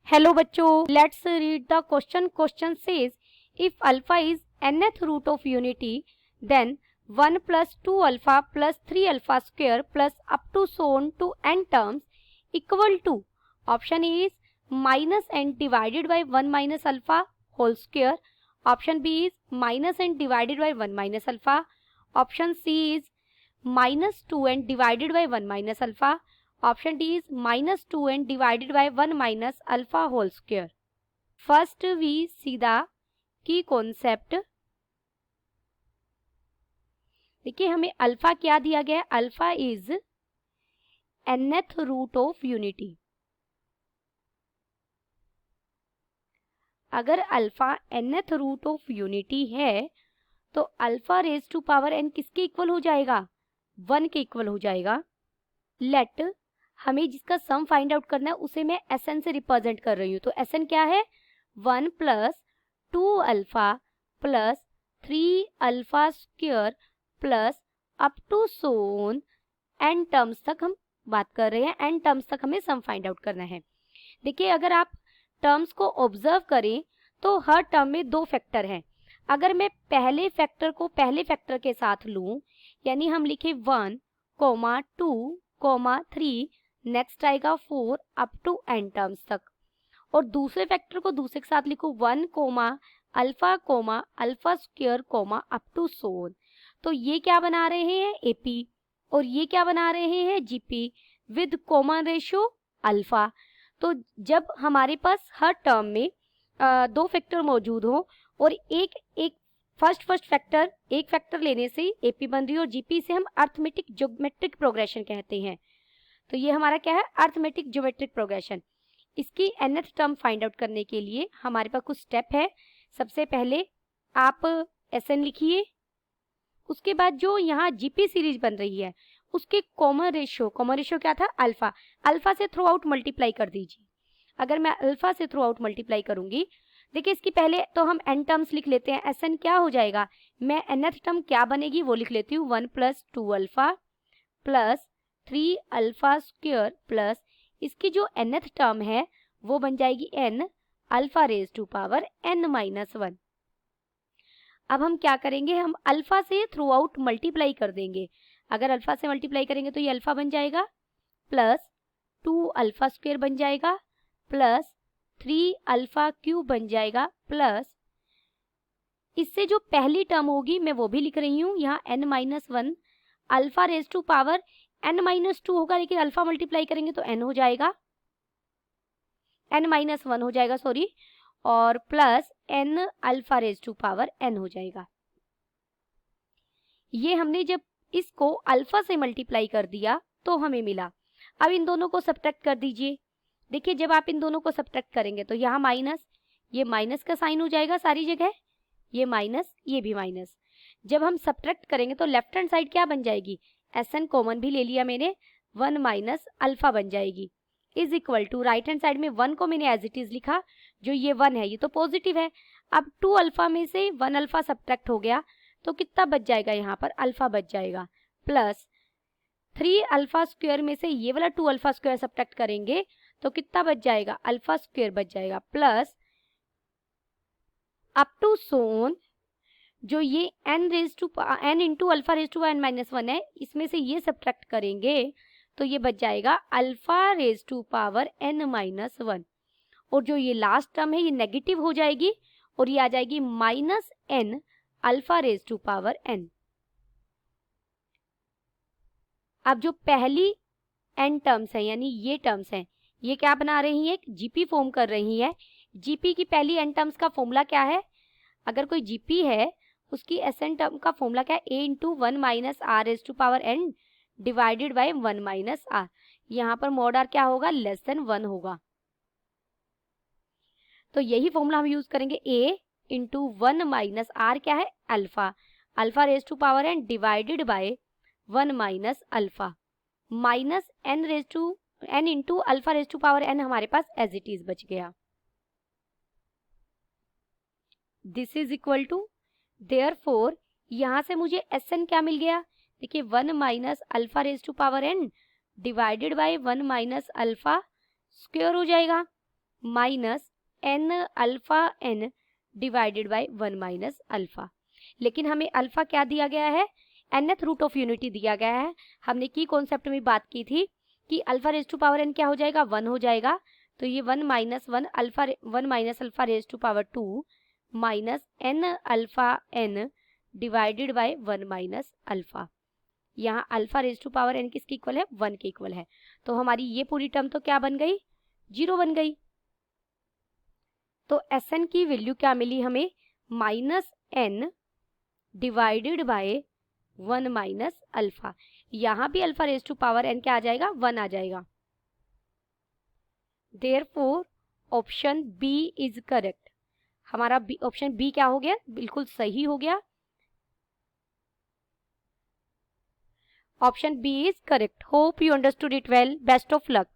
Hello बच्चों, let's read the question. Question says if alpha is nth root of unity then 1 plus 2 alpha plus 3 alpha square plus up to so on to n terms equal to option A is minus n divided by 1 minus alpha whole square, option B is minus n divided by 1 minus alpha, option C is minus 2n divided by 1 minus alpha, option D is minus 2n divided by 1 minus alpha whole square. First we see the key concept. देखिए हमें alpha क्या दिया गया है. Alpha is nth root of unity. अगर alpha nth root of unity है तो alpha raise to power n किसके इक्वल हो जाएगा? 1 के इक्वल हो जाएगा. लेट हमें जिसका सम फाइंड आउट करना है उसे मैं Sn से रिप्रेजेंट कर रही हूँ. तो Sn क्या है? 1 plus 2 alpha plus 3 alpha square plus up to सोन n टर्म्स तक हम बात कर रहे हैं. n टर्म्स तक हमें सम फाइंड आउट करना है. देखिए अगर आप टर्म्स को ऑब्जर्व करें तो हर टर्म में 2 फैक्टर हैं. अगर मैं पहले फैक्टर को पहले फैक्टर के साथ लूं, यानी हम लिखे 1, 2, 3, नेक्स्ट आएगा 4 अप टू n टर्म्स तक, और दूसरे फैक्टर को दूसरे के साथ लिखो 1, अल्फा स्क्वायर अप टू सोन. तो ये क्या बना रहे हैं? AP. और ये क्या बना रहे हैं? GP with common ratio alpha. तो जब हमारे पास हर टर्म में 2 फैक्टर मौजूद हो और एक फर्स्ट फैक्टर एक फैक्टर लेने से AP बन रही है और GP से हम अर्थमेटिक ज्योमेट्रिक प्रोग्रेशन कहते हैं. तो ये हमारा क्या है? Arithmetic geometric progression. इसकी nth टर्म फाइंड आउट करने के लिए हमारे पास कुछ स्टेप है. सबसे पहले आप Sn लिखिए. उसके बाद जो यहाँ GP सीरीज बन रही है उसके कॉमन रेशियो क्या था? अल्फा. अल्फा से थ्रू आउट मल्टीप्लाई कर दीजिए. अगर मैं अल्फा से थ्रू आउट मल्टीप्लाई करूंगी, देखिए इसकी पहले तो हम n टर्म्स लिख लेते हैं. Sn क्या हो जाएगा? मैं nth टर्म क्या बनेगी वो लिख लेती हूँ. 1 plus 2 alpha plus 3 alpha square plus इसकी जो nth टर्म है वो बन जाएगी n alpha raise to power n minus 1. अब हम क्या करेंगे? हम अल्फा से थ्रू आउट मल्टीप्लाई कर देंगे. अगर अल्फा से मल्टीप्लाई करेंगे तो ये अल्फा बन जाएगा प्लस 2 अल्फा स्क्वायर बन जाएगा प्लस 3 अल्फा क्यूब बन जाएगा प्लस इससे जो पहली टर्म होगी मैं वो भी लिख रही हूँ यहाँ n minus 1 alpha raise to power n minus 2 होगा, लेकिन अल्फा मल्टीप्लाई करेंगे तो n हो जाएगा, n माइनस 1 हो जाएगा सॉरी, और plus n alpha raise to power n हो जाएगा. ये हमने जब इसको अल्फा से मल्टीप्लाई कर दिया तो हमें मिला. अब इन दोनों को सब्ट्रैक्ट कर दीजिए. देखिए जब आप इन दोनों को सब्ट्रैक्ट करेंगे तो यहाँ माइनस, ये माइनस का साइन हो जाएगा सारी जगह, ये माइनस, ये भी माइनस. जब हम सब्ट्रैक्ट करेंगे तो लेफ्ट हैंड साइड क्या बन जाएगी? Sn कॉमन भी ले लिया मैंने, 1 माइनस अल्फा बन जाएगी is equal to right hand side में 1 को मैंने एज इट इज लिखा, जो ये 1 है ये तो पॉजिटिव है. अब 2 अल्फा में से 1 अल्फा सब्ट्रैक्ट हो गया तो कितना बच जाएगा? यहाँ पर अल्फा बच जाएगा प्लस 3 अल्फा स्क्वायर में से ये वाला 2 अल्फा स्क्वायर सब्ट्रैक्ट करेंगे तो कितना बच जाएगा? अल्फा स्क्वायर बच जाएगा प्लस अप टू सोन जो ये n into alpha raise to n minus 1 है, इसमें से ये सब्ट्रैक्ट करेंगे तो ये बच जाएगा alpha raise to power n minus 1. और जो ये लास्ट टर्म है ये नेगेटिव हो जाएगी और ये आ जाएगी minus n alpha raise to power n. अब जो पहली n टर्म्स है यानी ये टर्म्स हैं, ये क्या बना रही है? एक GP फॉर्म कर रही है. GP की पहली n टर्म्स का फॉर्मूला क्या है? अगर कोई GP है उसकी Sn टर्म का फॉर्मूला क्या है? A into 1 minus r raise to power n divided by 1 minus r. यहाँ पर मॉड आर क्या होगा? लेस देन 1 होगा. तो यही फॉर्मूला हम यूज करेंगे. A इंटू 1 माइनस आर क्या है? Alpha. Alpha raise to power n divided by 1 minus alpha minus n into alpha raise to power n हमारे पास एज इट इज बच गया. This is equal to, therefore यहाँ से मुझे Sn क्या मिल गया? देखिए 1 minus alpha raise to power n divided by 1 minus alpha square हो जाएगा. Minus n alpha n divided by 1 minus alpha. लेकिन हमें अल्फा क्या दिया गया है, nth रूट ऑफ यूनिटी दिया गया है। हमने की कॉन्सेप्ट में बात की थी कि alpha raise to power n क्या हो जाएगा, 1 हो जाएगा। तो ये 1 minus 1 alpha 1 minus alpha raise to power 2 minus n alpha n divided by 1 minus alpha. यहाँ alpha raise to power n किसके इक्वल है, 1 के इक्वल है। तो हमारी ये पूरी टर्म तो क्या बन गई, 0 बन गई। तो Sn की वैल्यू क्या मिली हमें, minus n divided by 1 minus alpha. यहाँ भी alpha raise to power n क्या आ जाएगा, 1 आ जाएगा। Therefore option B is correct. हमारा ऑप्शन बी क्या हो गया, बिल्कुल सही हो गया। Option B is correct. Hope you understood it well. Best of luck.